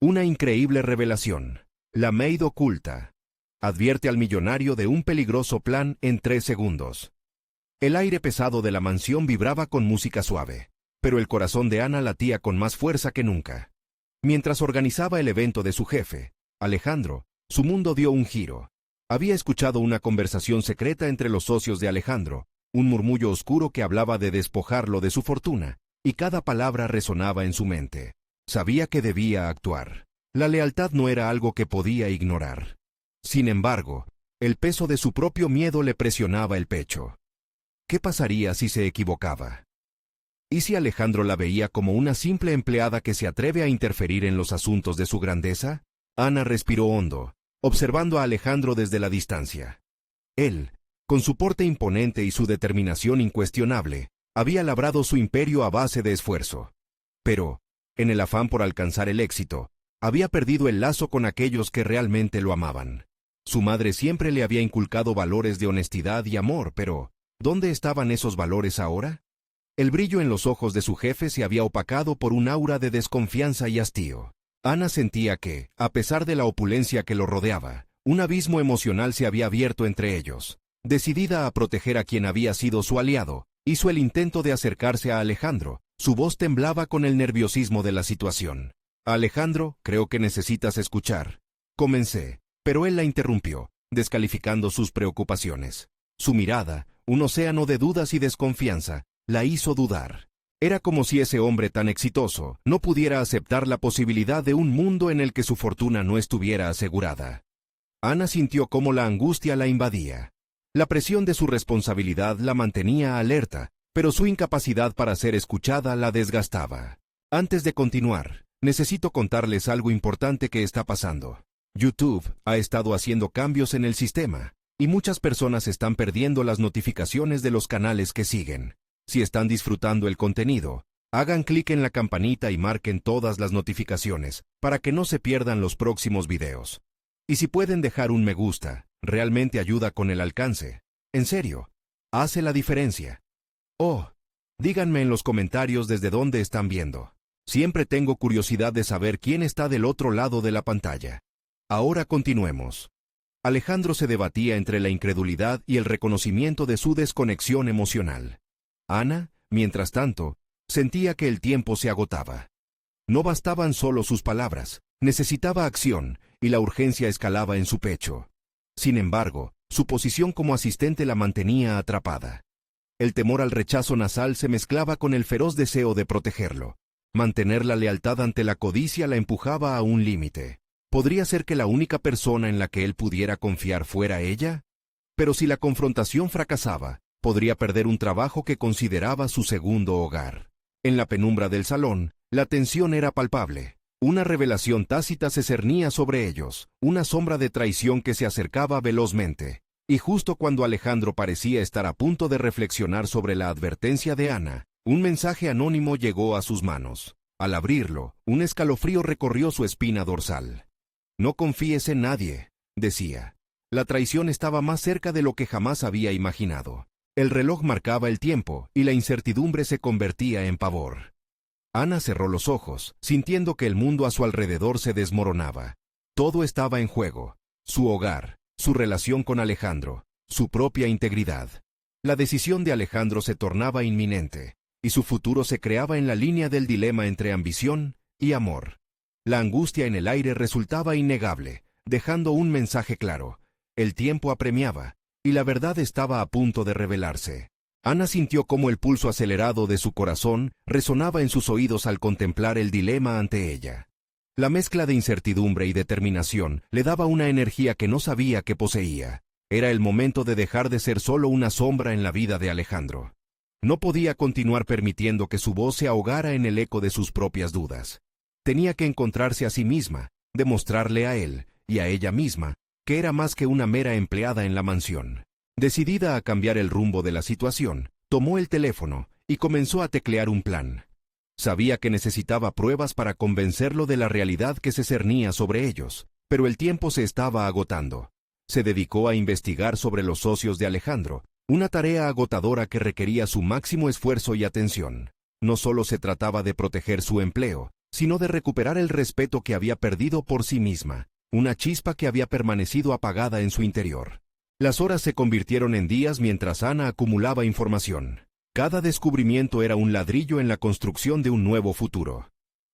Una increíble revelación. La maid oculta. Advierte al millonario de un peligroso plan en 3 segundos. El aire pesado de la mansión vibraba con música suave, pero el corazón de Ana latía con más fuerza que nunca. Mientras organizaba el evento de su jefe, Alejandro, su mundo dio un giro. Había escuchado una conversación secreta entre los socios de Alejandro, un murmullo oscuro que hablaba de despojarlo de su fortuna, y cada palabra resonaba en su mente. Sabía que debía actuar. La lealtad no era algo que podía ignorar. Sin embargo, el peso de su propio miedo le presionaba el pecho. ¿Qué pasaría si se equivocaba? ¿Y si Alejandro la veía como una simple empleada que se atreve a interferir en los asuntos de su grandeza? Ana respiró hondo, observando a Alejandro desde la distancia. Él, con su porte imponente y su determinación incuestionable, había labrado su imperio a base de esfuerzo. Pero, en el afán por alcanzar el éxito, había perdido el lazo con aquellos que realmente lo amaban. Su madre siempre le había inculcado valores de honestidad y amor, pero ¿dónde estaban esos valores ahora? El brillo en los ojos de su jefe se había opacado por un aura de desconfianza y hastío. Ana sentía que, a pesar de la opulencia que lo rodeaba, un abismo emocional se había abierto entre ellos. Decidida a proteger a quien había sido su aliado, hizo el intento de acercarse a Alejandro. Su voz temblaba con el nerviosismo de la situación. «Alejandro, creo que necesitas escuchar». Comencé, pero él la interrumpió, descalificando sus preocupaciones. Su mirada, un océano de dudas y desconfianza, la hizo dudar. Era como si ese hombre tan exitoso no pudiera aceptar la posibilidad de un mundo en el que su fortuna no estuviera asegurada. Ana sintió cómo la angustia la invadía. La presión de su responsabilidad la mantenía alerta, pero su incapacidad para ser escuchada la desgastaba. Antes de continuar, necesito contarles algo importante que está pasando. YouTube ha estado haciendo cambios en el sistema, y muchas personas están perdiendo las notificaciones de los canales que siguen. Si están disfrutando el contenido, hagan clic en la campanita y marquen todas las notificaciones, para que no se pierdan los próximos videos. Y si pueden dejar un me gusta, realmente ayuda con el alcance. En serio, hace la diferencia. Oh, díganme en los comentarios desde dónde están viendo. Siempre tengo curiosidad de saber quién está del otro lado de la pantalla. Ahora continuemos. Alejandro se debatía entre la incredulidad y el reconocimiento de su desconexión emocional. Ana, mientras tanto, sentía que el tiempo se agotaba. No bastaban solo sus palabras, necesitaba acción, y la urgencia escalaba en su pecho. Sin embargo, su posición como asistente la mantenía atrapada. El temor al rechazo nasal se mezclaba con el feroz deseo de protegerlo. Mantener la lealtad ante la codicia la empujaba a un límite. ¿Podría ser que la única persona en la que él pudiera confiar fuera ella? Pero si la confrontación fracasaba, podría perder un trabajo que consideraba su segundo hogar. En la penumbra del salón, la tensión era palpable. Una revelación tácita se cernía sobre ellos, una sombra de traición que se acercaba velozmente. Y justo cuando Alejandro parecía estar a punto de reflexionar sobre la advertencia de Ana, un mensaje anónimo llegó a sus manos. Al abrirlo, un escalofrío recorrió su espina dorsal. «No confíes en nadie», decía. La traición estaba más cerca de lo que jamás había imaginado. El reloj marcaba el tiempo, y la incertidumbre se convertía en pavor. Ana cerró los ojos, sintiendo que el mundo a su alrededor se desmoronaba. Todo estaba en juego: su hogar, su relación con Alejandro, su propia integridad. La decisión de Alejandro se tornaba inminente, y su futuro se creaba en la línea del dilema entre ambición y amor. La angustia en el aire resultaba innegable, dejando un mensaje claro: el tiempo apremiaba, y la verdad estaba a punto de revelarse. Ana sintió cómo el pulso acelerado de su corazón resonaba en sus oídos al contemplar el dilema ante ella. La mezcla de incertidumbre y determinación le daba una energía que no sabía que poseía. Era el momento de dejar de ser solo una sombra en la vida de Alejandro. No podía continuar permitiendo que su voz se ahogara en el eco de sus propias dudas. Tenía que encontrarse a sí misma, demostrarle a él, y a ella misma, que era más que una mera empleada en la mansión. Decidida a cambiar el rumbo de la situación, tomó el teléfono y comenzó a teclear un plan. Sabía que necesitaba pruebas para convencerlo de la realidad que se cernía sobre ellos, pero el tiempo se estaba agotando. Se dedicó a investigar sobre los socios de Alejandro, una tarea agotadora que requería su máximo esfuerzo y atención. No solo se trataba de proteger su empleo, sino de recuperar el respeto que había perdido por sí misma, una chispa que había permanecido apagada en su interior. Las horas se convirtieron en días mientras Ana acumulaba información. Cada descubrimiento era un ladrillo en la construcción de un nuevo futuro.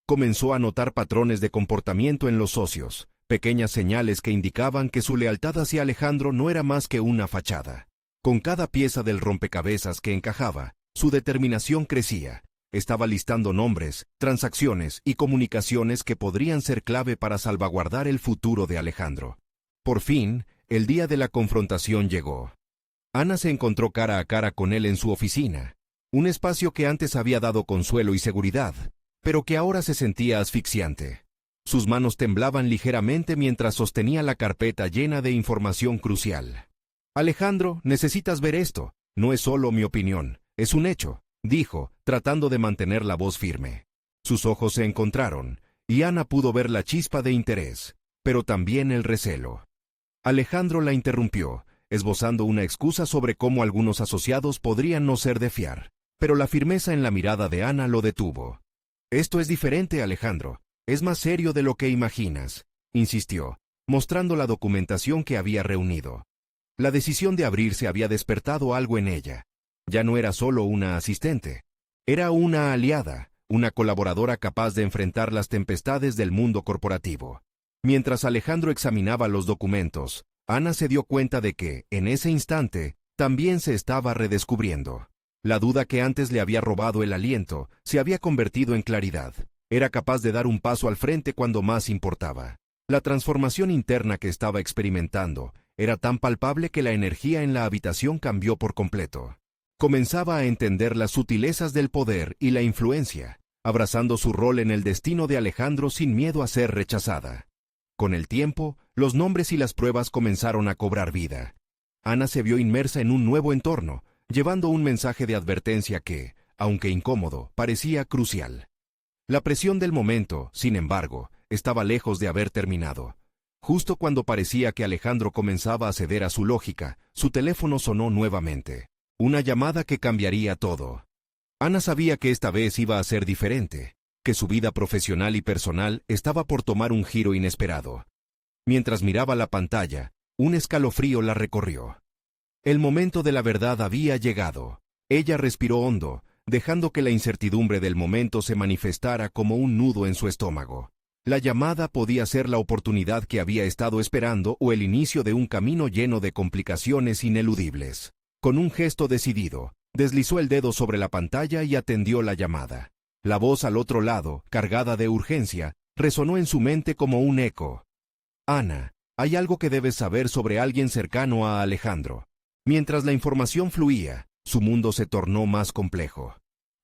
Comenzó a notar patrones de comportamiento en los socios, pequeñas señales que indicaban que su lealtad hacia Alejandro no era más que una fachada. Con cada pieza del rompecabezas que encajaba, su determinación crecía. Estaba listando nombres, transacciones y comunicaciones que podrían ser clave para salvaguardar el futuro de Alejandro. Por fin, el día de la confrontación llegó. Ana se encontró cara a cara con él en su oficina, un espacio que antes había dado consuelo y seguridad, pero que ahora se sentía asfixiante. Sus manos temblaban ligeramente mientras sostenía la carpeta llena de información crucial. «Alejandro, necesitas ver esto. No es solo mi opinión, es un hecho», dijo, tratando de mantener la voz firme. Sus ojos se encontraron, y Ana pudo ver la chispa de interés, pero también el recelo. Alejandro la interrumpió, esbozando una excusa sobre cómo algunos asociados podrían no ser de fiar, pero la firmeza en la mirada de Ana lo detuvo. «Esto es diferente, Alejandro. Es más serio de lo que imaginas», insistió, mostrando la documentación que había reunido. La decisión de abrirse había despertado algo en ella. Ya no era solo una asistente. Era una aliada, una colaboradora capaz de enfrentar las tempestades del mundo corporativo. Mientras Alejandro examinaba los documentos, Ana se dio cuenta de que, en ese instante, también se estaba redescubriendo. La duda que antes le había robado el aliento se había convertido en claridad. Era capaz de dar un paso al frente cuando más importaba. La transformación interna que estaba experimentando era tan palpable que la energía en la habitación cambió por completo. Comenzaba a entender las sutilezas del poder y la influencia, abrazando su rol en el destino de Alejandro sin miedo a ser rechazada. Con el tiempo, los nombres y las pruebas comenzaron a cobrar vida. Ana se vio inmersa en un nuevo entorno, llevando un mensaje de advertencia que, aunque incómodo, parecía crucial. La presión del momento, sin embargo, estaba lejos de haber terminado. Justo cuando parecía que Alejandro comenzaba a ceder a su lógica, su teléfono sonó nuevamente. Una llamada que cambiaría todo. Ana sabía que esta vez iba a ser diferente, que su vida profesional y personal estaba por tomar un giro inesperado. Mientras miraba la pantalla, un escalofrío la recorrió. El momento de la verdad había llegado. Ella respiró hondo, dejando que la incertidumbre del momento se manifestara como un nudo en su estómago. La llamada podía ser la oportunidad que había estado esperando o el inicio de un camino lleno de complicaciones ineludibles. Con un gesto decidido, deslizó el dedo sobre la pantalla y atendió la llamada. La voz al otro lado, cargada de urgencia, resonó en su mente como un eco. «Ana, hay algo que debes saber sobre alguien cercano a Alejandro». Mientras la información fluía, su mundo se tornó más complejo.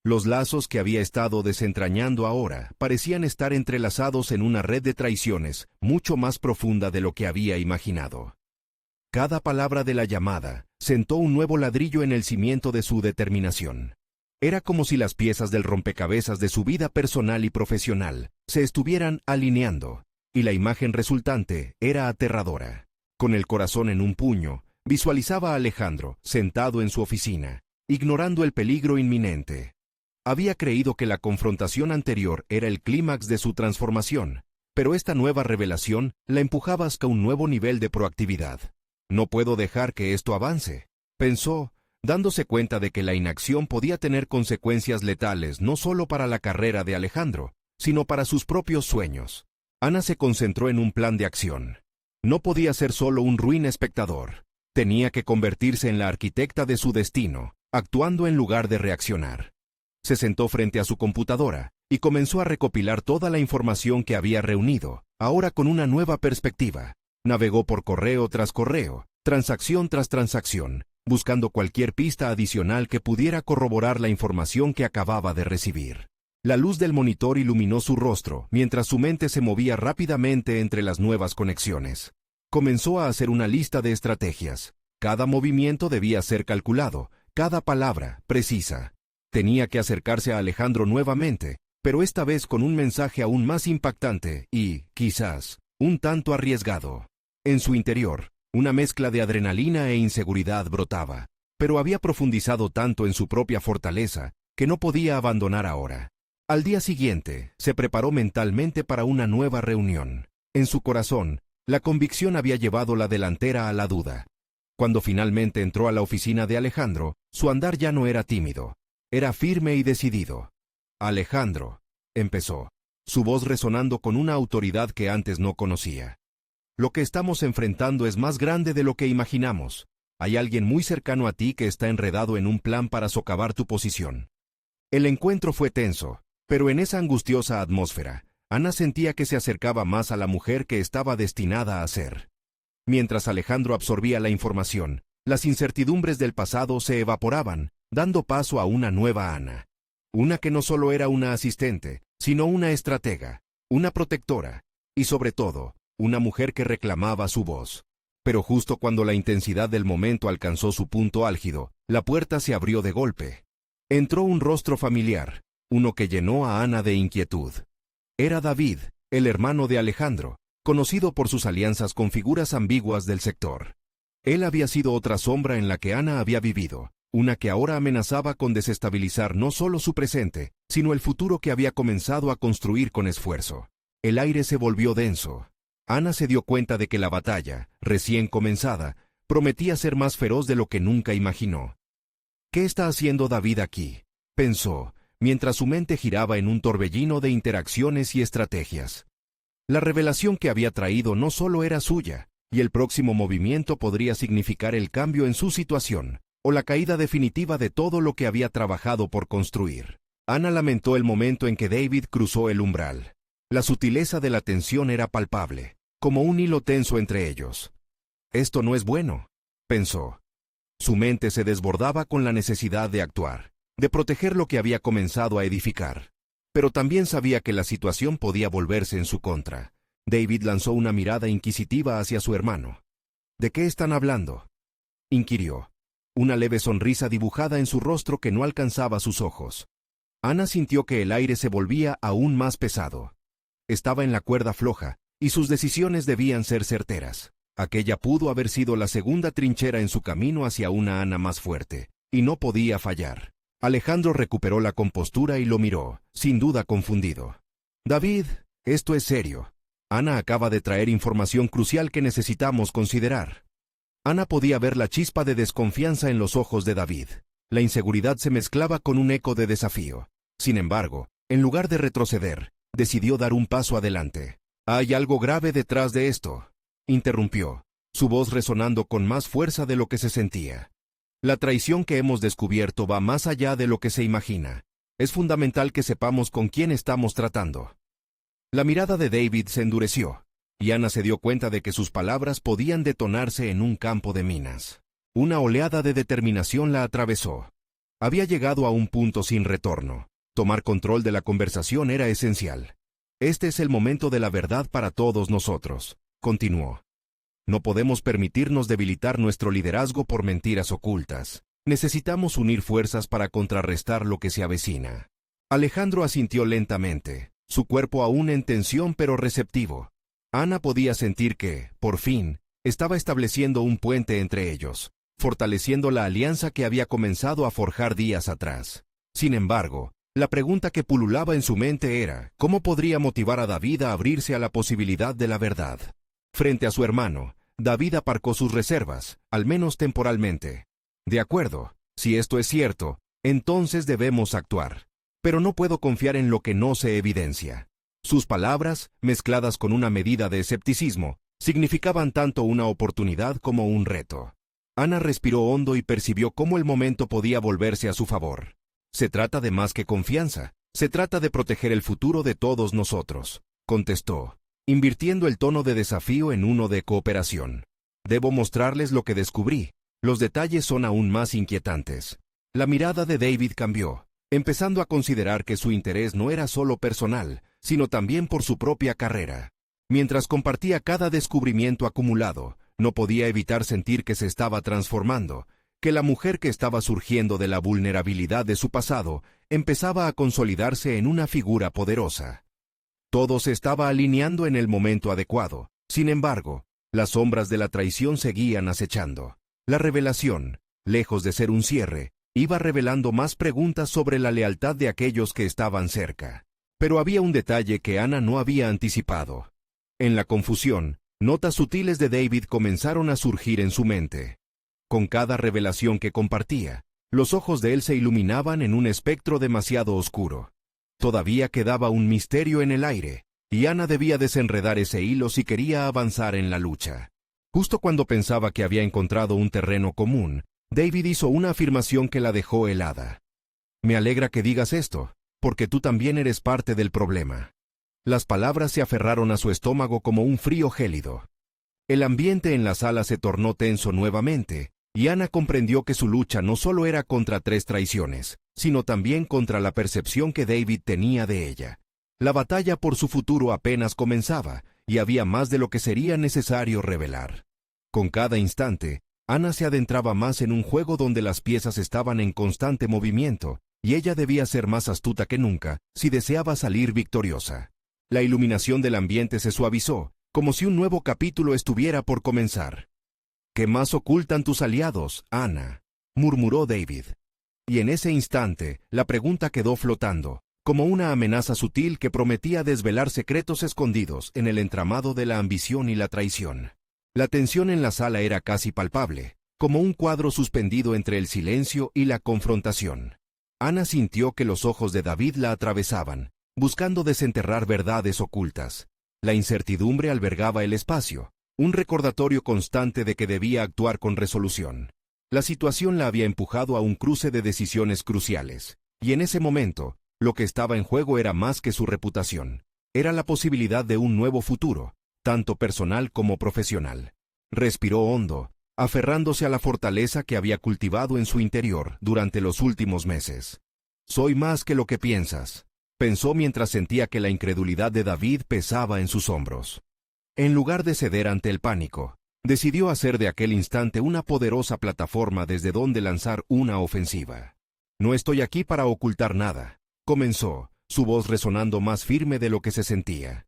Los lazos que había estado desentrañando ahora parecían estar entrelazados en una red de traiciones mucho más profunda de lo que había imaginado. Cada palabra de la llamada sentó un nuevo ladrillo en el cimiento de su determinación. Era como si las piezas del rompecabezas de su vida personal y profesional se estuvieran alineando, y la imagen resultante era aterradora. Con el corazón en un puño, visualizaba a Alejandro sentado en su oficina, ignorando el peligro inminente. Había creído que la confrontación anterior era el clímax de su transformación, pero esta nueva revelación la empujaba hasta un nuevo nivel de proactividad. «No puedo dejar que esto avance», pensó, dándose cuenta de que la inacción podía tener consecuencias letales no solo para la carrera de Alejandro, sino para sus propios sueños. Ana se concentró en un plan de acción. No podía ser solo un ruin espectador. Tenía que convertirse en la arquitecta de su destino, actuando en lugar de reaccionar. Se sentó frente a su computadora y comenzó a recopilar toda la información que había reunido, ahora con una nueva perspectiva. Navegó por correo tras correo, transacción tras transacción, buscando cualquier pista adicional que pudiera corroborar la información que acababa de recibir. La luz del monitor iluminó su rostro mientras su mente se movía rápidamente entre las nuevas conexiones. Comenzó a hacer una lista de estrategias. Cada movimiento debía ser calculado, cada palabra precisa. Tenía que acercarse a Alejandro nuevamente, pero esta vez con un mensaje aún más impactante y, quizás, un tanto arriesgado. En su interior, una mezcla de adrenalina e inseguridad brotaba, pero había profundizado tanto en su propia fortaleza que no podía abandonar ahora. Al día siguiente, se preparó mentalmente para una nueva reunión. En su corazón, la convicción había llevado la delantera a la duda. Cuando finalmente entró a la oficina de Alejandro, su andar ya no era tímido. Era firme y decidido. «Alejandro», empezó, su voz resonando con una autoridad que antes no conocía. «Lo que estamos enfrentando es más grande de lo que imaginamos. Hay alguien muy cercano a ti que está enredado en un plan para socavar tu posición». El encuentro fue tenso, pero en esa angustiosa atmósfera, Ana sentía que se acercaba más a la mujer que estaba destinada a ser. Mientras Alejandro absorbía la información, las incertidumbres del pasado se evaporaban, dando paso a una nueva Ana. Una que no solo era una asistente, sino una estratega, una protectora, y sobre todo, una mujer que reclamaba su voz. Pero justo cuando la intensidad del momento alcanzó su punto álgido, la puerta se abrió de golpe. Entró un rostro familiar, uno que llenó a Ana de inquietud. Era David, el hermano de Alejandro, conocido por sus alianzas con figuras ambiguas del sector. Él había sido otra sombra en la que Ana había vivido, una que ahora amenazaba con desestabilizar no solo su presente, sino el futuro que había comenzado a construir con esfuerzo. El aire se volvió denso. Ana se dio cuenta de que la batalla, recién comenzada, prometía ser más feroz de lo que nunca imaginó. «¿Qué está haciendo David aquí?», pensó, mientras su mente giraba en un torbellino de interacciones y estrategias. La revelación que había traído no solo era suya, y el próximo movimiento podría significar el cambio en su situación, o la caída definitiva de todo lo que había trabajado por construir. Ana lamentó el momento en que David cruzó el umbral. La sutileza de la tensión era palpable, como un hilo tenso entre ellos. «Esto no es bueno», pensó. Su mente se desbordaba con la necesidad de actuar, de proteger lo que había comenzado a edificar. Pero también sabía que la situación podía volverse en su contra. David lanzó una mirada inquisitiva hacia su hermano. «¿De qué están hablando?», inquirió, una leve sonrisa dibujada en su rostro que no alcanzaba sus ojos. Ana sintió que el aire se volvía aún más pesado. Estaba en la cuerda floja, y sus decisiones debían ser certeras. Aquella pudo haber sido la segunda trinchera en su camino hacia una Ana más fuerte, y no podía fallar. Alejandro recuperó la compostura y lo miró, sin duda confundido. «David, esto es serio. Ana acaba de traer información crucial que necesitamos considerar». Ana podía ver la chispa de desconfianza en los ojos de David. La inseguridad se mezclaba con un eco de desafío. Sin embargo, en lugar de retroceder, decidió dar un paso adelante. «Hay algo grave detrás de esto», interrumpió, su voz resonando con más fuerza de lo que se sentía. «La traición que hemos descubierto va más allá de lo que se imagina. Es fundamental que sepamos con quién estamos tratando». La mirada de David se endureció, y Ana se dio cuenta de que sus palabras podían detonarse en un campo de minas. Una oleada de determinación la atravesó. Había llegado a un punto sin retorno. Tomar control de la conversación era esencial. «Este es el momento de la verdad para todos nosotros», continuó. «No podemos permitirnos debilitar nuestro liderazgo por mentiras ocultas. Necesitamos unir fuerzas para contrarrestar lo que se avecina». Alejandro asintió lentamente, su cuerpo aún en tensión pero receptivo. Ana podía sentir que, por fin, estaba estableciendo un puente entre ellos, fortaleciendo la alianza que había comenzado a forjar días atrás. Sin embargo, la pregunta que pululaba en su mente era, ¿cómo podría motivar a David a abrirse a la posibilidad de la verdad? Frente a su hermano, David aparcó sus reservas, al menos temporalmente. «De acuerdo, si esto es cierto, entonces debemos actuar. Pero no puedo confiar en lo que no se evidencia». Sus palabras, mezcladas con una medida de escepticismo, significaban tanto una oportunidad como un reto. Ana respiró hondo y percibió cómo el momento podía volverse a su favor. «Se trata de más que confianza, se trata de proteger el futuro de todos nosotros», contestó, invirtiendo el tono de desafío en uno de cooperación. «Debo mostrarles lo que descubrí. Los detalles son aún más inquietantes». La mirada de David cambió, empezando a considerar que su interés no era solo personal, sino también por su propia carrera. Mientras compartía cada descubrimiento acumulado, no podía evitar sentir que se estaba transformando, que la mujer que estaba surgiendo de la vulnerabilidad de su pasado empezaba a consolidarse en una figura poderosa. Todo se estaba alineando en el momento adecuado. Sin embargo, las sombras de la traición seguían acechando. La revelación, lejos de ser un cierre, Iba revelando más preguntas sobre la lealtad de aquellos que estaban cerca. Pero había un detalle que Ana no había anticipado. En la confusión, notas sutiles de David comenzaron a surgir en su mente. Con cada revelación que compartía, los ojos de él se iluminaban en un espectro demasiado oscuro. Todavía quedaba un misterio en el aire, y Ana debía desenredar ese hilo si quería avanzar en la lucha. Justo cuando pensaba que había encontrado un terreno común, David hizo una afirmación que la dejó helada. «Me alegra que digas esto, porque tú también eres parte del problema». Las palabras se aferraron a su estómago como un frío gélido. El ambiente en la sala se tornó tenso nuevamente, y Ana comprendió que su lucha no solo era contra 3 traiciones, sino también contra la percepción que David tenía de ella. La batalla por su futuro apenas comenzaba, y había más de lo que sería necesario revelar. Con cada instante, Ana se adentraba más en un juego donde las piezas estaban en constante movimiento, y ella debía ser más astuta que nunca si deseaba salir victoriosa. La iluminación del ambiente se suavizó, como si un nuevo capítulo estuviera por comenzar. «¿Qué más ocultan tus aliados, Ana?», murmuró David. Y en ese instante, la pregunta quedó flotando, como una amenaza sutil que prometía desvelar secretos escondidos en el entramado de la ambición y la traición. La tensión en la sala era casi palpable, como un cuadro suspendido entre el silencio y la confrontación. Ana sintió que los ojos de David la atravesaban, buscando desenterrar verdades ocultas. La incertidumbre albergaba el espacio, un recordatorio constante de que debía actuar con resolución. La situación la había empujado a un cruce de decisiones cruciales, y en ese momento, lo que estaba en juego era más que su reputación. Era la posibilidad de un nuevo futuro, tanto personal como profesional. Respiró hondo, aferrándose a la fortaleza que había cultivado en su interior durante los últimos meses. «Soy más que lo que piensas», pensó mientras sentía que la incredulidad de David pesaba en sus hombros. En lugar de ceder ante el pánico, decidió hacer de aquel instante una poderosa plataforma desde donde lanzar una ofensiva. «No estoy aquí para ocultar nada», comenzó, su voz resonando más firme de lo que se sentía.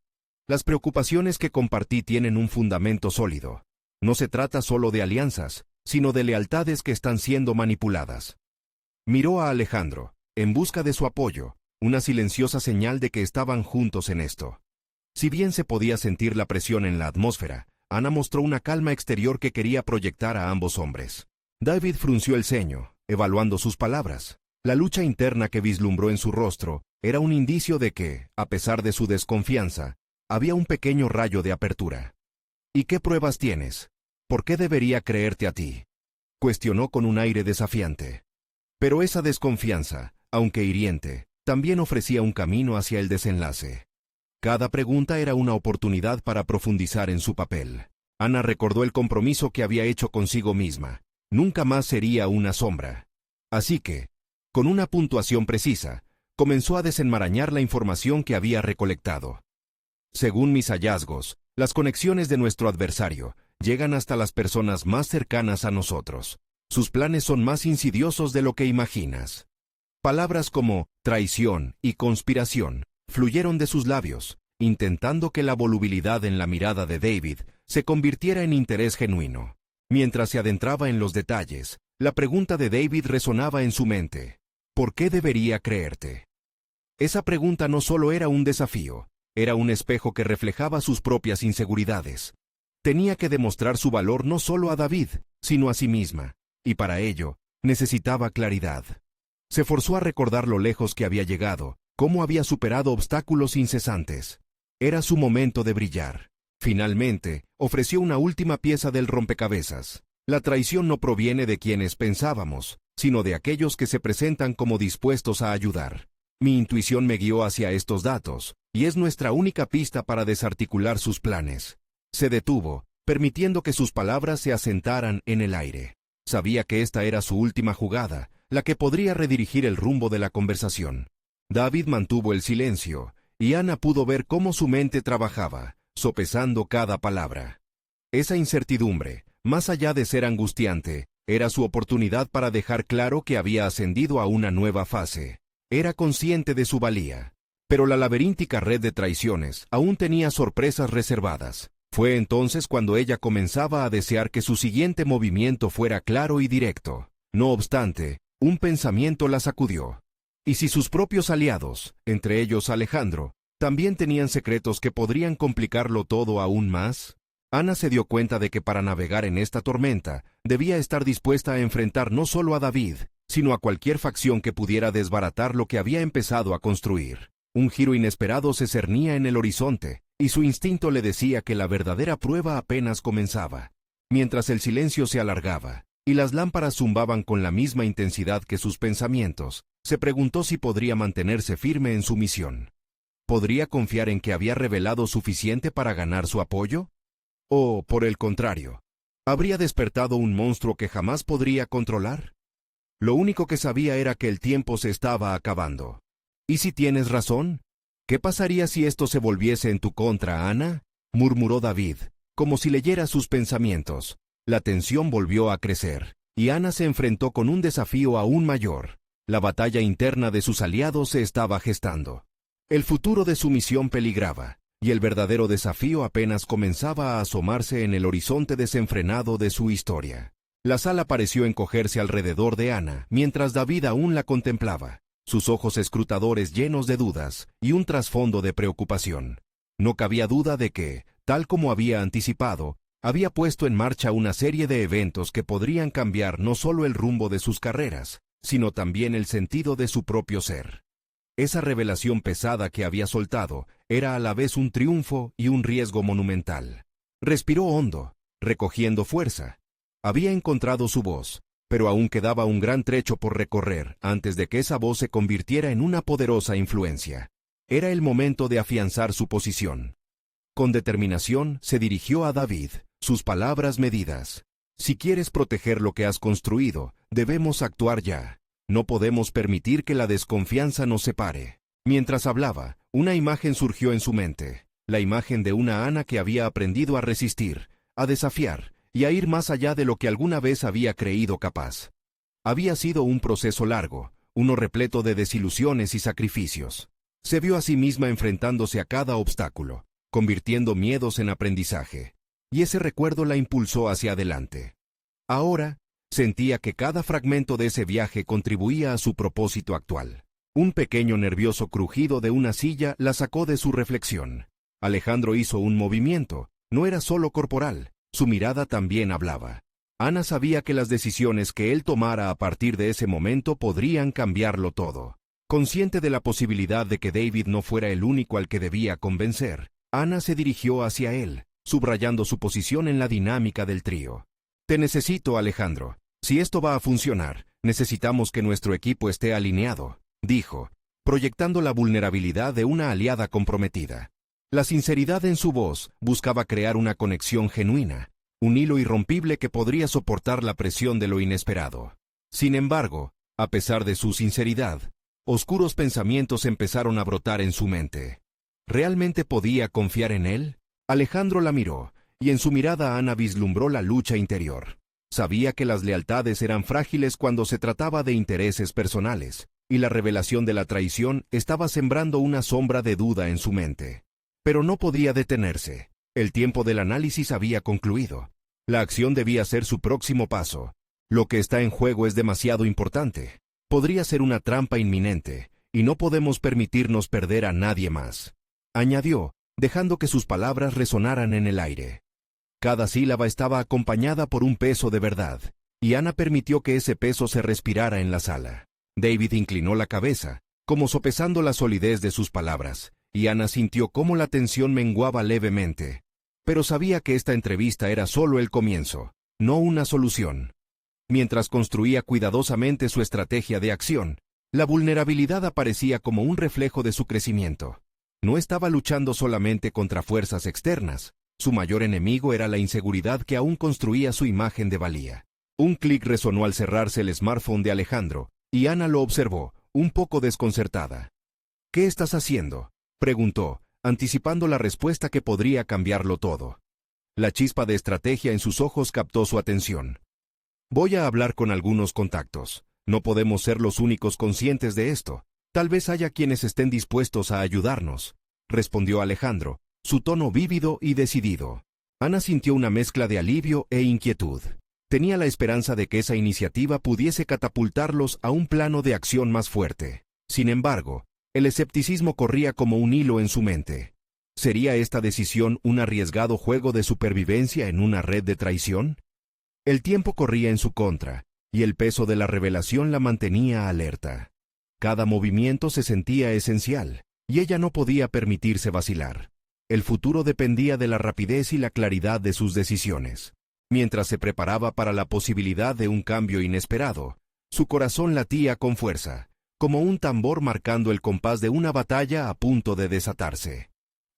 «Las preocupaciones que compartí tienen un fundamento sólido. No se trata solo de alianzas, sino de lealtades que están siendo manipuladas». Miró a Alejandro, en busca de su apoyo, una silenciosa señal de que estaban juntos en esto. Si bien se podía sentir la presión en la atmósfera, Ana mostró una calma exterior que quería proyectar a ambos hombres. David frunció el ceño, evaluando sus palabras. La lucha interna que vislumbró en su rostro era un indicio de que, a pesar de su desconfianza, había un pequeño rayo de apertura. «¿Y qué pruebas tienes? ¿Por qué debería creerte a ti?», cuestionó con un aire desafiante. Pero esa desconfianza, aunque hiriente, también ofrecía un camino hacia el desenlace. Cada pregunta era una oportunidad para profundizar en su papel. Ana recordó el compromiso que había hecho consigo misma. Nunca más sería una sombra. Así que, con una puntuación precisa, comenzó a desenmarañar la información que había recolectado. «Según mis hallazgos, las conexiones de nuestro adversario llegan hasta las personas más cercanas a nosotros. Sus planes son más insidiosos de lo que imaginas». Palabras como traición y conspiración fluyeron de sus labios, intentando que la volubilidad en la mirada de David se convirtiera en interés genuino. Mientras se adentraba en los detalles, la pregunta de David resonaba en su mente. ¿Por qué debería creerte? Esa pregunta no solo era un desafío, era un espejo que reflejaba sus propias inseguridades. Tenía que demostrar su valor no solo a David, sino a sí misma, y para ello, necesitaba claridad. Se forzó a recordar lo lejos que había llegado, cómo había superado obstáculos incesantes. Era su momento de brillar. Finalmente, ofreció una última pieza del rompecabezas. La traición no proviene de quienes pensábamos, sino de aquellos que se presentan como dispuestos a ayudar. Mi intuición me guió hacia estos datos, y es nuestra única pista para desarticular sus planes. Se detuvo, permitiendo que sus palabras se asentaran en el aire. Sabía que esta era su última jugada, la que podría redirigir el rumbo de la conversación. David mantuvo el silencio, y Ana pudo ver cómo su mente trabajaba, sopesando cada palabra. Esa incertidumbre, más allá de ser angustiante, era su oportunidad para dejar claro que había ascendido a una nueva fase. Era consciente de su valía, pero la laberíntica red de traiciones aún tenía sorpresas reservadas. Fue entonces cuando ella comenzaba a desear que su siguiente movimiento fuera claro y directo. No obstante, Un pensamiento la sacudió. ¿Y si sus propios aliados, entre ellos Alejandro, también tenían secretos que podrían complicarlo todo aún más? Ana se dio cuenta de que para navegar en esta tormenta, debía estar dispuesta a enfrentar no solo a David, sino a cualquier facción que pudiera desbaratar lo que había empezado a construir. Un giro inesperado se cernía en el horizonte, y su instinto le decía que la verdadera prueba apenas comenzaba. Mientras el silencio se alargaba, y las lámparas zumbaban con la misma intensidad que sus pensamientos, se preguntó si podría mantenerse firme en su misión. ¿Podría confiar en que había revelado suficiente para ganar su apoyo? ¿O, por el contrario, habría despertado un monstruo que jamás podría controlar? Lo único que sabía era que el tiempo se estaba acabando. ¿Y si tienes razón? ¿Qué pasaría si esto se volviese en tu contra, Ana?, murmuró David, como si leyera sus pensamientos. La tensión volvió a crecer, y Ana se enfrentó con un desafío aún mayor. La batalla interna de sus aliados se estaba gestando. El futuro de su misión peligraba, y el verdadero desafío apenas comenzaba a asomarse en el horizonte desenfrenado de su historia. La sala pareció encogerse alrededor de Ana, mientras David aún la contemplaba, sus ojos escrutadores llenos de dudas y un trasfondo de preocupación. No cabía duda de que, tal como había anticipado, había puesto en marcha una serie de eventos que podrían cambiar no solo el rumbo de sus carreras, sino también el sentido de su propio ser. Esa revelación pesada que había soltado era a la vez un triunfo y un riesgo monumental. Respiró hondo, recogiendo fuerza. Había encontrado su voz, pero aún quedaba un gran trecho por recorrer antes de que esa voz se convirtiera en una poderosa influencia. Era el momento de afianzar su posición. Con determinación se dirigió a David, sus palabras medidas. Si quieres proteger lo que has construido, debemos actuar ya. No podemos permitir que la desconfianza nos separe. Mientras hablaba, una imagen surgió en su mente, la imagen de una Ana que había aprendido a resistir, a desafiar, y a ir más allá de lo que alguna vez había creído capaz. Había sido un proceso largo, uno repleto de desilusiones y sacrificios. Se vio a sí misma enfrentándose a cada obstáculo, convirtiendo miedos en aprendizaje, y ese recuerdo la impulsó hacia adelante. Ahora, sentía que cada fragmento de ese viaje contribuía a su propósito actual. Un pequeño nervioso crujido de una silla la sacó de su reflexión. Alejandro hizo un movimiento, no era solo corporal, su mirada también hablaba. Ana sabía que las decisiones que él tomara a partir de ese momento podrían cambiarlo todo. Consciente de la posibilidad de que David no fuera el único al que debía convencer, Ana se dirigió hacia él, subrayando su posición en la dinámica del trío. «Te necesito, Alejandro. Si esto va a funcionar, necesitamos que nuestro equipo esté alineado», dijo, proyectando la vulnerabilidad de una aliada comprometida. La sinceridad en su voz buscaba crear una conexión genuina, un hilo irrompible que podría soportar la presión de lo inesperado. Sin embargo, a pesar de su sinceridad, oscuros pensamientos empezaron a brotar en su mente. ¿Realmente podía confiar en él? Alejandro la miró, y en su mirada Ana vislumbró la lucha interior. Sabía que las lealtades eran frágiles cuando se trataba de intereses personales, y la revelación de la traición estaba sembrando una sombra de duda en su mente. Pero no podía detenerse. El tiempo del análisis había concluido. La acción debía ser su próximo paso. Lo que está en juego es demasiado importante. Podría ser una trampa inminente, y no podemos permitirnos perder a nadie más, añadió, dejando que sus palabras resonaran en el aire. Cada sílaba estaba acompañada por un peso de verdad, y Ana permitió que ese peso se respirara en la sala. David inclinó la cabeza, como sopesando la solidez de sus palabras, y Ana sintió cómo la tensión menguaba levemente. Pero sabía que esta entrevista era solo el comienzo, no una solución. Mientras construía cuidadosamente su estrategia de acción, la vulnerabilidad aparecía como un reflejo de su crecimiento. No estaba luchando solamente contra fuerzas externas. Su mayor enemigo era la inseguridad que aún construía su imagen de valía. Un clic resonó al cerrarse el smartphone de Alejandro, y Ana lo observó, un poco desconcertada. «¿Qué estás haciendo?», preguntó, anticipando la respuesta que podría cambiarlo todo. La chispa de estrategia en sus ojos captó su atención. «Voy a hablar con algunos contactos. No podemos ser los únicos conscientes de esto. Tal vez haya quienes estén dispuestos a ayudarnos», respondió Alejandro, su tono vívido y decidido. Ana sintió una mezcla de alivio e inquietud. Tenía la esperanza de que esa iniciativa pudiese catapultarlos a un plano de acción más fuerte. Sin embargo, el escepticismo corría como un hilo en su mente. ¿Sería esta decisión un arriesgado juego de supervivencia en una red de traición? El tiempo corría en su contra, y el peso de la revelación la mantenía alerta. Cada movimiento se sentía esencial, y ella no podía permitirse vacilar. El futuro dependía de la rapidez y la claridad de sus decisiones. Mientras se preparaba para la posibilidad de un cambio inesperado, su corazón latía con fuerza, como un tambor marcando el compás de una batalla a punto de desatarse.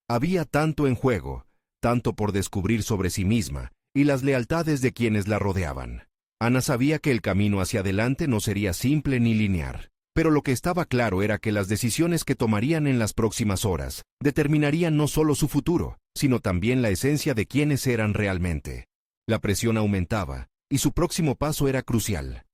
Había tanto en juego, tanto por descubrir sobre sí misma y las lealtades de quienes la rodeaban. Ana sabía que el camino hacia adelante no sería simple ni lineal, pero lo que estaba claro era que las decisiones que tomarían en las próximas horas determinarían no solo su futuro, sino también la esencia de quienes eran realmente. La presión aumentaba, y su próximo paso era crucial.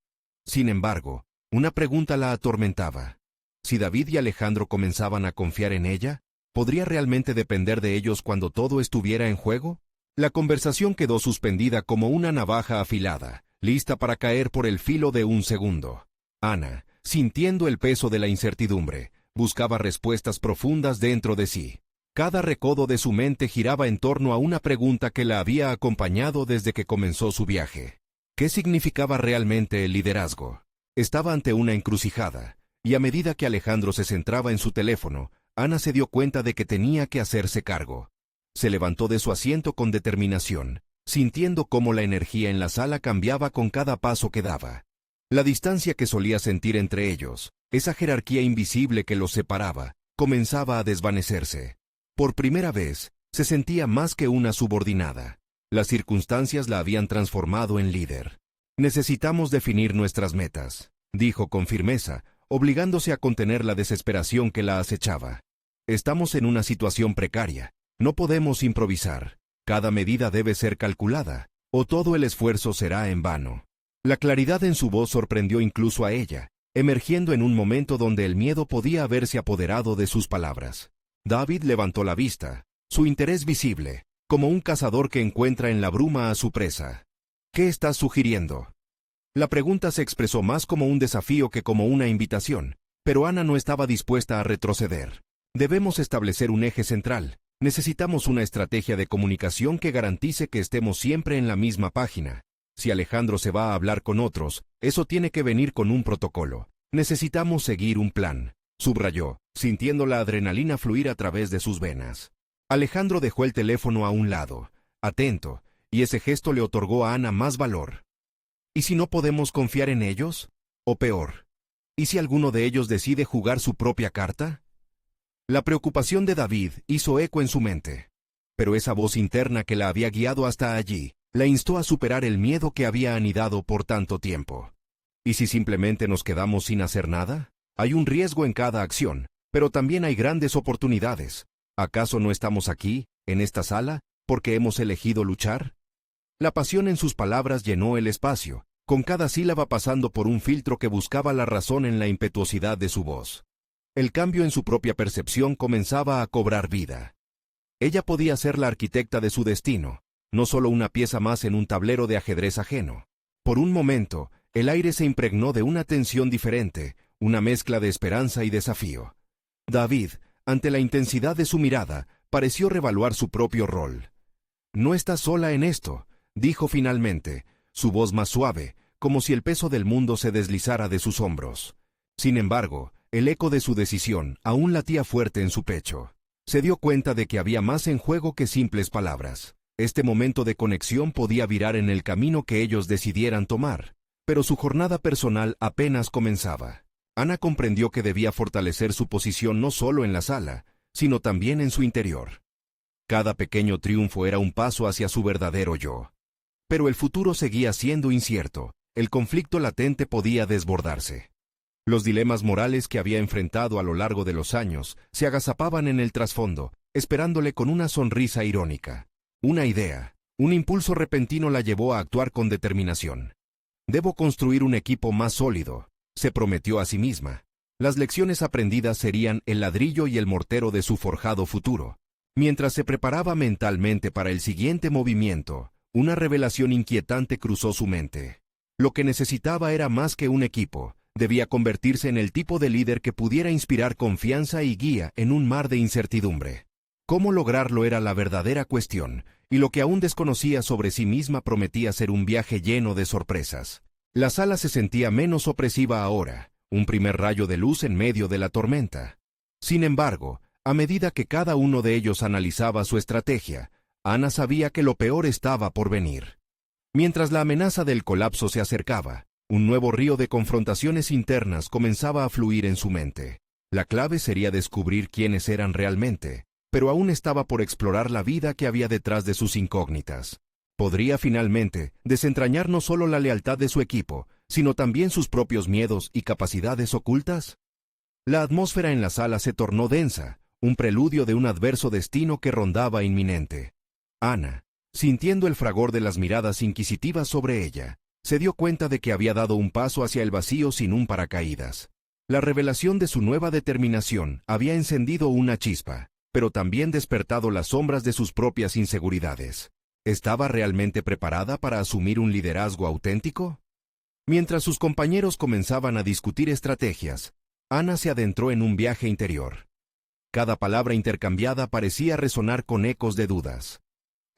Sin embargo, una pregunta la atormentaba. Si David y Alejandro comenzaban a confiar en ella, ¿podría realmente depender de ellos cuando todo estuviera en juego? La conversación quedó suspendida como una navaja afilada, lista para caer por el filo de un segundo. Ana, sintiendo el peso de la incertidumbre, buscaba respuestas profundas dentro de sí. Cada recodo de su mente giraba en torno a una pregunta que la había acompañado desde que comenzó su viaje. ¿Qué significaba realmente el liderazgo? Estaba ante una encrucijada, y a medida que Alejandro se centraba en su teléfono, Ana se dio cuenta de que tenía que hacerse cargo. Se levantó de su asiento con determinación, sintiendo cómo la energía en la sala cambiaba con cada paso que daba. La distancia que solía sentir entre ellos, esa jerarquía invisible que los separaba, comenzaba a desvanecerse. Por primera vez, se sentía más que una subordinada. Las circunstancias la habían transformado en líder. Necesitamos definir nuestras metas, dijo con firmeza, obligándose a contener la desesperación que la acechaba. Estamos en una situación precaria. No podemos improvisar. Cada medida debe ser calculada, o todo el esfuerzo será en vano. La claridad en su voz sorprendió incluso a ella, emergiendo en un momento donde el miedo podía haberse apoderado de sus palabras. David levantó la vista, su interés visible, como un cazador que encuentra en la bruma a su presa. ¿Qué estás sugiriendo? La pregunta se expresó más como un desafío que como una invitación, pero Ana no estaba dispuesta a retroceder. Debemos establecer un eje central. Necesitamos una estrategia de comunicación que garantice que estemos siempre en la misma página. Si Alejandro se va a hablar con otros, eso tiene que venir con un protocolo. Necesitamos seguir un plan, subrayó, sintiendo la adrenalina fluir a través de sus venas. Alejandro dejó el teléfono a un lado, atento, y ese gesto le otorgó a Ana más valor. ¿Y si no podemos confiar en ellos? O peor, ¿y si alguno de ellos decide jugar su propia carta? La preocupación de David hizo eco en su mente, pero esa voz interna que la había guiado hasta allí, la instó a superar el miedo que había anidado por tanto tiempo. ¿Y si simplemente nos quedamos sin hacer nada? Hay un riesgo en cada acción, pero también hay grandes oportunidades. ¿Acaso no estamos aquí, en esta sala, porque hemos elegido luchar? La pasión en sus palabras llenó el espacio, con cada sílaba pasando por un filtro que buscaba la razón en la impetuosidad de su voz. El cambio en su propia percepción comenzaba a cobrar vida. Ella podía ser la arquitecta de su destino, no solo una pieza más en un tablero de ajedrez ajeno. Por un momento, el aire se impregnó de una tensión diferente, una mezcla de esperanza y desafío. David, ante la intensidad de su mirada, pareció revaluar su propio rol. «No estás sola en esto», dijo finalmente, su voz más suave, como si el peso del mundo se deslizara de sus hombros. Sin embargo, el eco de su decisión aún latía fuerte en su pecho. Se dio cuenta de que había más en juego que simples palabras. Este momento de conexión podía virar en el camino que ellos decidieran tomar, pero su jornada personal apenas comenzaba. Ana comprendió que debía fortalecer su posición no solo en la sala, sino también en su interior. Cada pequeño triunfo era un paso hacia su verdadero yo. Pero el futuro seguía siendo incierto, el conflicto latente podía desbordarse. Los dilemas morales que había enfrentado a lo largo de los años se agazapaban en el trasfondo, esperándole con una sonrisa irónica. Una idea, un impulso repentino la llevó a actuar con determinación. «Debo construir un equipo más sólido», se prometió a sí misma. Las lecciones aprendidas serían el ladrillo y el mortero de su forjado futuro. Mientras se preparaba mentalmente para el siguiente movimiento, Una revelación inquietante cruzó su mente. Lo que necesitaba era más que un equipo. Debía convertirse en el tipo de líder que pudiera inspirar confianza y guía en un mar de incertidumbre. Cómo lograrlo era la verdadera cuestión, y lo que aún desconocía sobre sí misma prometía ser un viaje lleno de sorpresas. La sala se sentía menos opresiva ahora, un primer rayo de luz en medio de la tormenta. Sin embargo, a medida que cada uno de ellos analizaba su estrategia, Ana sabía que lo peor estaba por venir. Mientras la amenaza del colapso se acercaba, un nuevo río de confrontaciones internas comenzaba a fluir en su mente. La clave sería descubrir quiénes eran realmente, pero aún estaba por explorar la vida que había detrás de sus incógnitas. Podría finalmente desentrañar no solo la lealtad de su equipo, sino también sus propios miedos y capacidades ocultas. La atmósfera en la sala se tornó densa, un preludio de un adverso destino que rondaba inminente. Ana, sintiendo el fragor de las miradas inquisitivas sobre ella, se dio cuenta de que había dado un paso hacia el vacío sin un paracaídas. La revelación de su nueva determinación había encendido una chispa, pero también despertado las sombras de sus propias inseguridades. ¿Estaba realmente preparada para asumir un liderazgo auténtico? Mientras sus compañeros comenzaban a discutir estrategias, Ana se adentró en un viaje interior. Cada palabra intercambiada parecía resonar con ecos de dudas.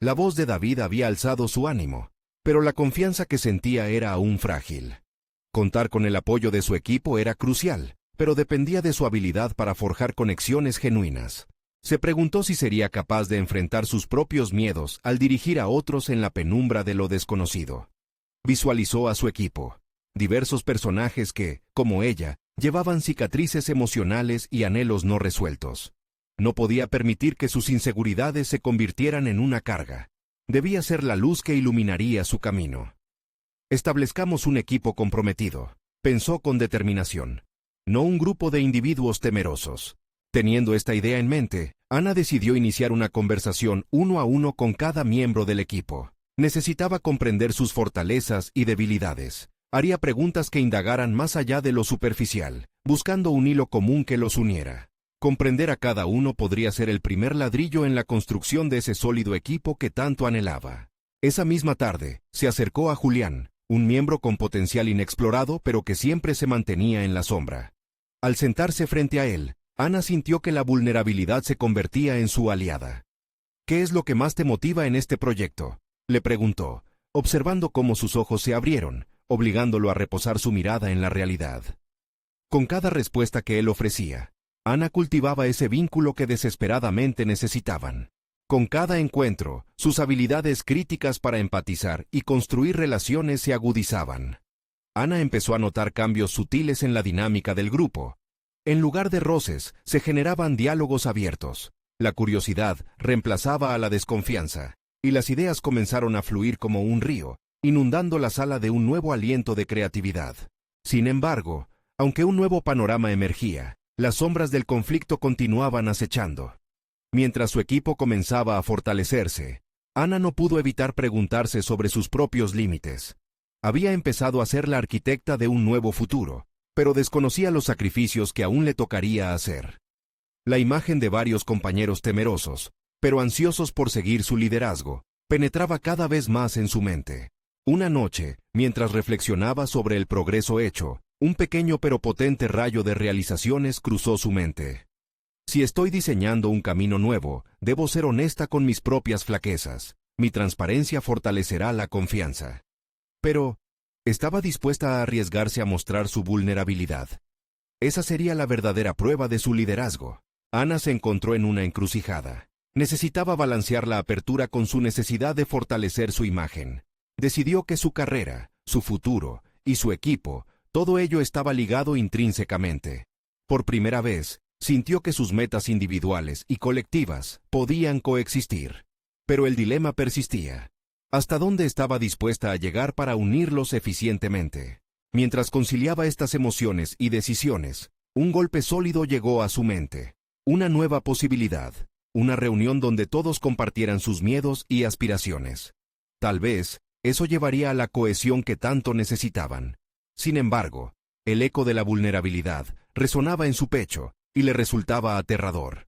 La voz de David había alzado su ánimo, pero la confianza que sentía era aún frágil. Contar con el apoyo de su equipo era crucial, pero dependía de su habilidad para forjar conexiones genuinas. Se preguntó si sería capaz de enfrentar sus propios miedos al dirigir a otros en la penumbra de lo desconocido. Visualizó a su equipo, diversos personajes que, como ella, llevaban cicatrices emocionales y anhelos no resueltos. No podía permitir que sus inseguridades se convirtieran en una carga. Debía ser la luz que iluminaría su camino. Establezcamos un equipo comprometido, pensó con determinación, no un grupo de individuos temerosos. Teniendo esta idea en mente, Ana decidió iniciar una conversación uno a uno con cada miembro del equipo. Necesitaba comprender sus fortalezas y debilidades. Haría preguntas que indagaran más allá de lo superficial, buscando un hilo común que los uniera. Comprender a cada uno podría ser el primer ladrillo en la construcción de ese sólido equipo que tanto anhelaba. Esa misma tarde, se acercó a Julián, un miembro con potencial inexplorado pero que siempre se mantenía en la sombra. Al sentarse frente a él, Ana sintió que la vulnerabilidad se convertía en su aliada. ¿Qué es lo que más te motiva en este proyecto?, le preguntó, observando cómo sus ojos se abrieron, obligándolo a reposar su mirada en la realidad. Con cada respuesta que él ofrecía, Ana cultivaba ese vínculo que desesperadamente necesitaban. Con cada encuentro, sus habilidades críticas para empatizar y construir relaciones se agudizaban. Ana empezó a notar cambios sutiles en la dinámica del grupo. En lugar de roces, se generaban diálogos abiertos. La curiosidad reemplazaba a la desconfianza, y las ideas comenzaron a fluir como un río, inundando la sala de un nuevo aliento de creatividad. Sin embargo, aunque un nuevo panorama emergía, las sombras del conflicto continuaban acechando. Mientras su equipo comenzaba a fortalecerse, Ana no pudo evitar preguntarse sobre sus propios límites. Había empezado a ser la arquitecta de un nuevo futuro, pero desconocía los sacrificios que aún le tocaría hacer. La imagen de varios compañeros temerosos, pero ansiosos por seguir su liderazgo, penetraba cada vez más en su mente. Una noche, mientras reflexionaba sobre el progreso hecho, un pequeño pero potente rayo de realizaciones cruzó su mente. Si estoy diseñando un camino nuevo, debo ser honesta con mis propias flaquezas. Mi transparencia fortalecerá la confianza. Pero, ¿estaba dispuesta a arriesgarse a mostrar su vulnerabilidad? Esa sería la verdadera prueba de su liderazgo. Ana se encontró en una encrucijada. Necesitaba balancear la apertura con su necesidad de fortalecer su imagen. Decidió que su carrera, su futuro y su equipo, todo ello estaba ligado intrínsecamente. Por primera vez, sintió que sus metas individuales y colectivas podían coexistir. Pero el dilema persistía. ¿Hasta dónde estaba dispuesta a llegar para unirlos eficientemente? Mientras conciliaba estas emociones y decisiones, un golpe sólido llegó a su mente. Una nueva posibilidad. Una reunión donde todos compartieran sus miedos y aspiraciones. Tal vez, eso llevaría a la cohesión que tanto necesitaban. Sin embargo, el eco de la vulnerabilidad resonaba en su pecho y le resultaba aterrador.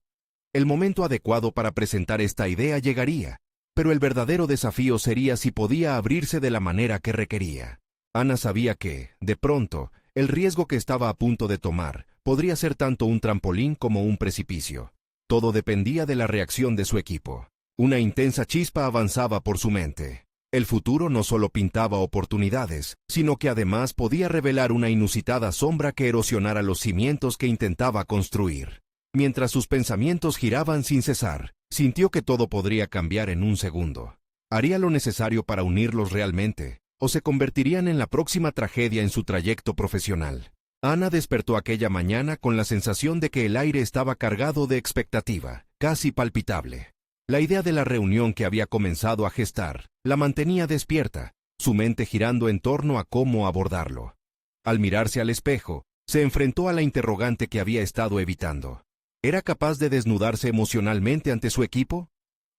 El momento adecuado para presentar esta idea llegaría, pero el verdadero desafío sería si podía abrirse de la manera que requería. Ana sabía que, de pronto, el riesgo que estaba a punto de tomar podría ser tanto un trampolín como un precipicio. Todo dependía de la reacción de su equipo. Una intensa chispa avanzaba por su mente. El futuro no solo pintaba oportunidades, sino que además podía revelar una inusitada sombra que erosionara los cimientos que intentaba construir. Mientras sus pensamientos giraban sin cesar, sintió que todo podría cambiar en un segundo. ¿Haría lo necesario para unirlos realmente, o se convertirían en la próxima tragedia en su trayecto profesional? Ana despertó aquella mañana con la sensación de que el aire estaba cargado de expectativa, casi palpitable. La idea de la reunión que había comenzado a gestar la mantenía despierta, su mente girando en torno a cómo abordarlo. Al mirarse al espejo, se enfrentó a la interrogante que había estado evitando. ¿Era capaz de desnudarse emocionalmente ante su equipo?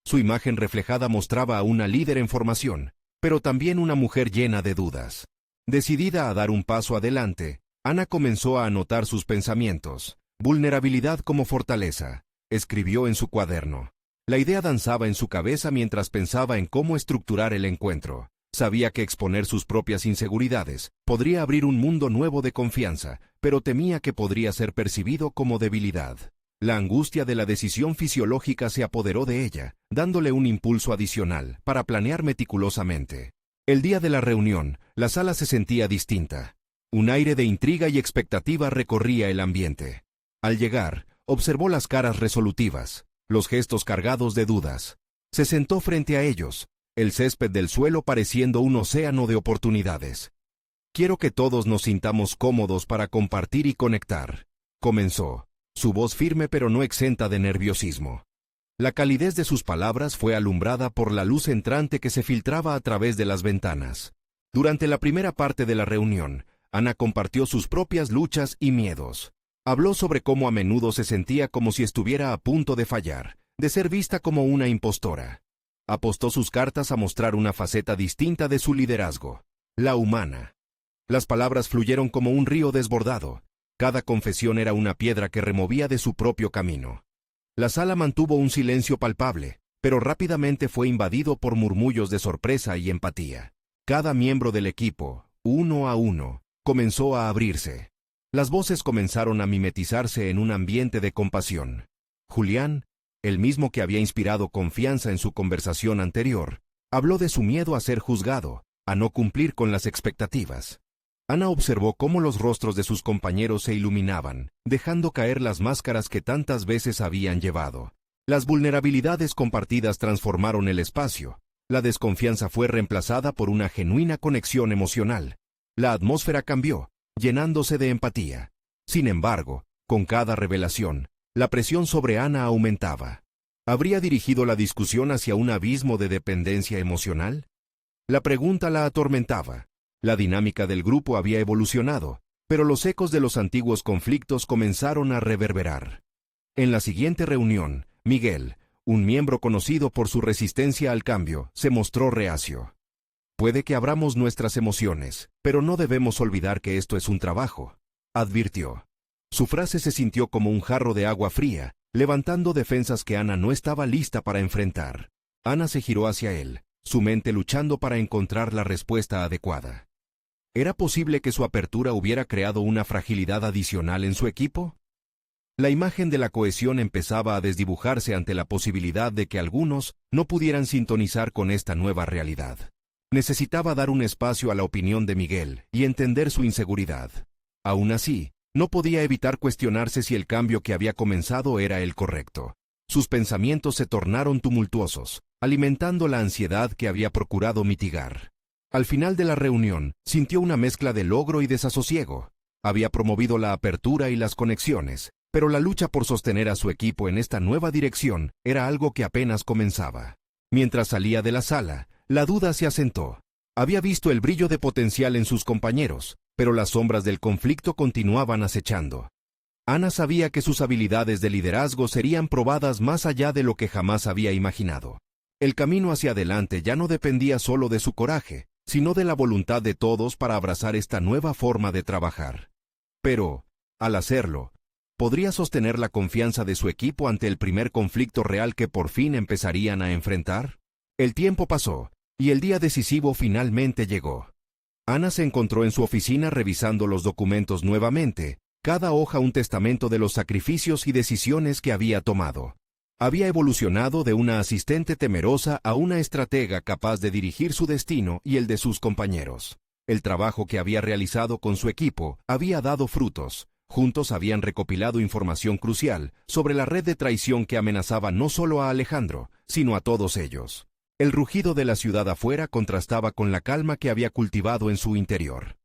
Su imagen reflejada mostraba a una líder en formación, pero también una mujer llena de dudas. Decidida a dar un paso adelante, Ana comenzó a anotar sus pensamientos. Vulnerabilidad como fortaleza, escribió en su cuaderno. La idea danzaba en su cabeza mientras pensaba en cómo estructurar el encuentro. Sabía que exponer sus propias inseguridades podría abrir un mundo nuevo de confianza, pero temía que podría ser percibido como debilidad. La angustia de la decisión fisiológica se apoderó de ella, dándole un impulso adicional para planear meticulosamente. El día de la reunión, la sala se sentía distinta. Un aire de intriga y expectativa recorría el ambiente. Al llegar, observó las caras resolutivas, los gestos cargados de dudas. Se sentó frente a ellos, el césped del suelo pareciendo un océano de oportunidades. «Quiero que todos nos sintamos cómodos para compartir y conectar», comenzó, su voz firme pero no exenta de nerviosismo. La calidez de sus palabras fue alumbrada por la luz entrante que se filtraba a través de las ventanas. Durante la primera parte de la reunión, Ana compartió sus propias luchas y miedos. Habló sobre cómo a menudo se sentía como si estuviera a punto de fallar, de ser vista como una impostora. Apostó sus cartas a mostrar una faceta distinta de su liderazgo, la humana. Las palabras fluyeron como un río desbordado. Cada confesión era una piedra que removía de su propio camino. La sala mantuvo un silencio palpable, pero rápidamente fue invadido por murmullos de sorpresa y empatía. Cada miembro del equipo, uno a uno, comenzó a abrirse. Las voces comenzaron a mimetizarse en un ambiente de compasión. Julián, el mismo que había inspirado confianza en su conversación anterior, habló de su miedo a ser juzgado, a no cumplir con las expectativas. Ana observó cómo los rostros de sus compañeros se iluminaban, dejando caer las máscaras que tantas veces habían llevado. Las vulnerabilidades compartidas transformaron el espacio. La desconfianza fue reemplazada por una genuina conexión emocional. La atmósfera cambió, llenándose de empatía. Sin embargo, con cada revelación, la presión sobre Ana aumentaba. ¿Habría dirigido la discusión hacia un abismo de dependencia emocional? La pregunta la atormentaba. La dinámica del grupo había evolucionado, pero los ecos de los antiguos conflictos comenzaron a reverberar. En la siguiente reunión, Miguel, un miembro conocido por su resistencia al cambio, se mostró reacio. «Puede que abramos nuestras emociones, pero no debemos olvidar que esto es un trabajo», advirtió. Su frase se sintió como un jarro de agua fría, levantando defensas que Ana no estaba lista para enfrentar. Ana se giró hacia él, su mente luchando para encontrar la respuesta adecuada. ¿Era posible que su apertura hubiera creado una fragilidad adicional en su equipo? La imagen de la cohesión empezaba a desdibujarse ante la posibilidad de que algunos no pudieran sintonizar con esta nueva realidad. Necesitaba dar un espacio a la opinión de Miguel y entender su inseguridad. Aún así, no podía evitar cuestionarse si el cambio que había comenzado era el correcto. Sus pensamientos se tornaron tumultuosos, alimentando la ansiedad que había procurado mitigar. Al final de la reunión, sintió una mezcla de logro y desasosiego. Había promovido la apertura y las conexiones, pero la lucha por sostener a su equipo en esta nueva dirección era algo que apenas comenzaba. Mientras salía de la sala, la duda se asentó. Había visto el brillo de potencial en sus compañeros, pero las sombras del conflicto continuaban acechando. Ana sabía que sus habilidades de liderazgo serían probadas más allá de lo que jamás había imaginado. El camino hacia adelante ya no dependía solo de su coraje, sino de la voluntad de todos para abrazar esta nueva forma de trabajar. Pero, al hacerlo, ¿podría sostener la confianza de su equipo ante el primer conflicto real que por fin empezarían a enfrentar? El tiempo pasó, y el día decisivo finalmente llegó. Ana se encontró en su oficina revisando los documentos nuevamente, cada hoja un testamento de los sacrificios y decisiones que había tomado. Había evolucionado de una asistente temerosa a una estratega capaz de dirigir su destino y el de sus compañeros. El trabajo que había realizado con su equipo había dado frutos. Juntos habían recopilado información crucial sobre la red de traición que amenazaba no solo a Alejandro, sino a todos ellos. El rugido de la ciudad afuera contrastaba con la calma que había cultivado en su interior.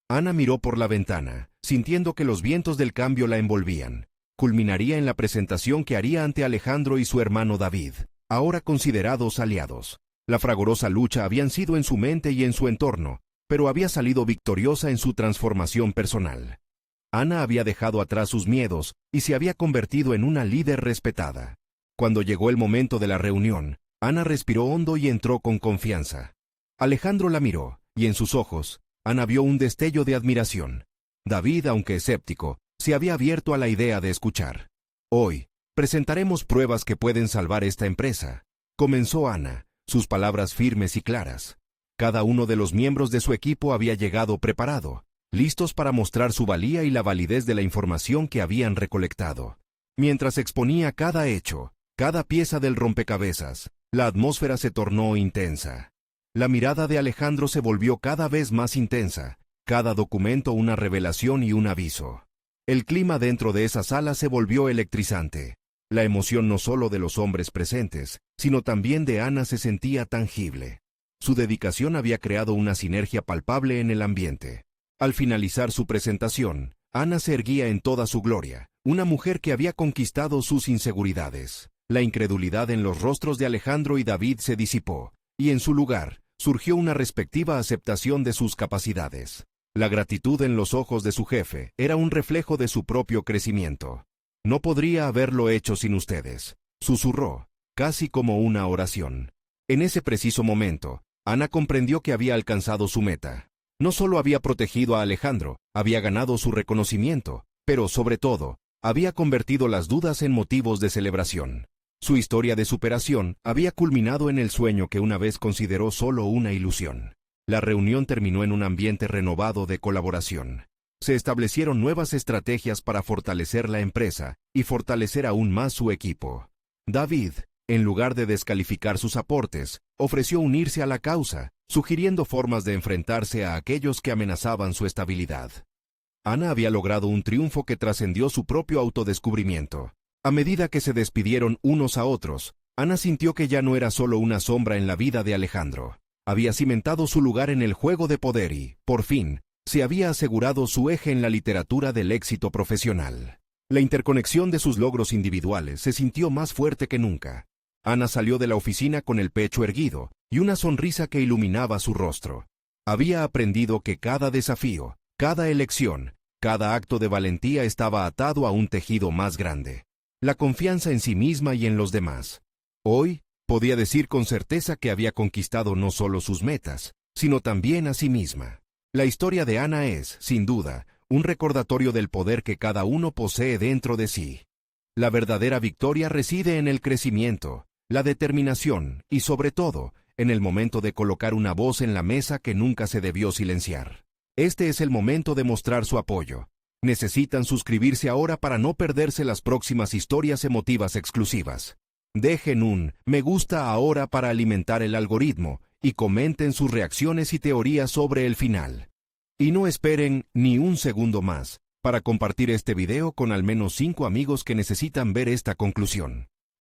Ana miró por la ventana, sintiendo que los vientos del cambio la envolvían. Culminaría en la presentación que haría ante Alejandro y su hermano David, ahora considerados aliados. La fragorosa lucha habían sido en su mente y en su entorno, pero había salido victoriosa en su transformación personal. Ana había dejado atrás sus miedos y se había convertido en una líder respetada. Cuando llegó el momento de la reunión, Ana respiró hondo y entró con confianza. Alejandro la miró, y en sus ojos, Ana vio un destello de admiración. David, aunque escéptico, se había abierto a la idea de escuchar. Hoy, presentaremos pruebas que pueden salvar esta empresa, comenzó Ana, sus palabras firmes y claras. Cada uno de los miembros de su equipo había llegado preparado, listos para mostrar su valía y la validez de la información que habían recolectado. Mientras exponía cada hecho, cada pieza del rompecabezas, la atmósfera se tornó intensa. La mirada de Alejandro se volvió cada vez más intensa, cada documento una revelación y un aviso. El clima dentro de esa sala se volvió electrizante. La emoción no solo de los hombres presentes, sino también de Ana se sentía tangible. Su dedicación había creado una sinergia palpable en el ambiente. Al finalizar su presentación, Ana se erguía en toda su gloria, una mujer que había conquistado sus inseguridades. La incredulidad en los rostros de Alejandro y David se disipó, y en su lugar, surgió una respectiva aceptación de sus capacidades. La gratitud en los ojos de su jefe era un reflejo de su propio crecimiento. No podría haberlo hecho sin ustedes, susurró, casi como una oración. En ese preciso momento, Ana comprendió que había alcanzado su meta. No solo había protegido a Alejandro, había ganado su reconocimiento, pero sobre todo, había convertido las dudas en motivos de celebración. Su historia de superación había culminado en el sueño que una vez consideró solo una ilusión. La reunión terminó en un ambiente renovado de colaboración. Se establecieron nuevas estrategias para fortalecer la empresa y fortalecer aún más su equipo. David, en lugar de descalificar sus aportes, ofreció unirse a la causa, sugiriendo formas de enfrentarse a aquellos que amenazaban su estabilidad. Ana había logrado un triunfo que trascendió su propio autodescubrimiento. A medida que se despidieron unos a otros, Ana sintió que ya no era solo una sombra en la vida de Alejandro. Había cimentado su lugar en el juego de poder y, por fin, se había asegurado su eje en la literatura del éxito profesional. La interconexión de sus logros individuales se sintió más fuerte que nunca. Ana salió de la oficina con el pecho erguido y una sonrisa que iluminaba su rostro. Había aprendido que cada desafío, cada elección, cada acto de valentía estaba atado a un tejido más grande. La confianza en sí misma y en los demás. Hoy, podía decir con certeza que había conquistado no solo sus metas, sino también a sí misma. La historia de Ana es, sin duda, un recordatorio del poder que cada uno posee dentro de sí. La verdadera victoria reside en el crecimiento, la determinación y, sobre todo, en el momento de colocar una voz en la mesa que nunca se debió silenciar. Este es el momento de mostrar su apoyo. Necesitan suscribirse ahora para no perderse las próximas historias emotivas exclusivas. Dejen un me gusta ahora para alimentar el algoritmo y comenten sus reacciones y teorías sobre el final. Y no esperen ni un segundo más para compartir este video con al menos 5 amigos que necesitan ver esta conclusión.